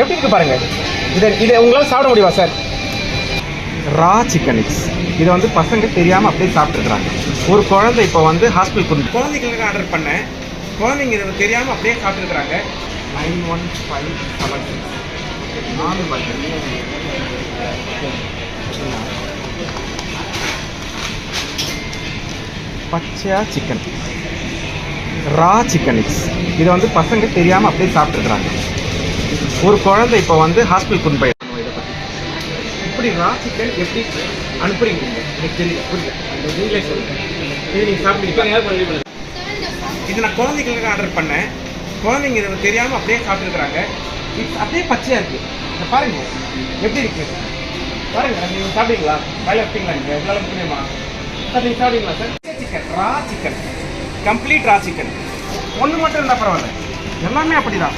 எப்படி இருக்கு பாருங்க. இதை உங்களால் சாப்பிட முடியுமா சார்? ரா சிக்கன் எக்ஸ். இதை வந்து பசங்க தெரியாமல் அப்படியே சாப்பிட்ருக்குறாங்க. ஒரு குழந்தை இப்போ வந்து ஹாஸ்பிட்டல் குழந்தைங்களுக்கு ஆர்டர் பண்ணேன். குழந்தைங்க இதை தெரியாமல் அப்படியே சாப்பிட்ருக்குறாங்க. 9157 4 பர்கர். பச்சையா சிக்கன், ரா சிக்கன் எக்ஸ். இதை வந்து பசங்க தெரியாமல் அப்படியே சாப்பிட்ருக்குறாங்க. ஒரு குழந்தை இப்போ வந்து ஹாஸ்பிட்டல் கொண்டு போயிருக்கோம். இதை பற்றி இப்படி ரா சிக்கன் எப்படி அனுப்புறீங்க? எனக்கு தெரியல, புரியல. நீங்களே சொல்லுங்கள். இது நீங்கள் சாப்பிடுங்க. இது நான் குழந்தைங்களுக்கு ஆர்டர் பண்ணேன். குழந்தைங்க இதை தெரியாமல் அப்படியே சாப்பிட்ருக்குறாங்க. அப்படியே பச்சையாக இருக்குது. இதை பாருங்க எப்படி இருக்குது பாருங்க. நீங்கள் சாப்பிடுவீங்களா? வாயில் வைப்பீங்களா? நீங்கள் எவ்வளோ புரியுமா சார்? நீங்கள் சாப்பிடுவீங்களா சார்? சிக்கன், ரா சிக்கன், கம்ப்ளீட் ரா சிக்கன். ஒன்று மட்டும் இருந்தால் பரவாயில்ல, எல்லாமே அப்படி தான்.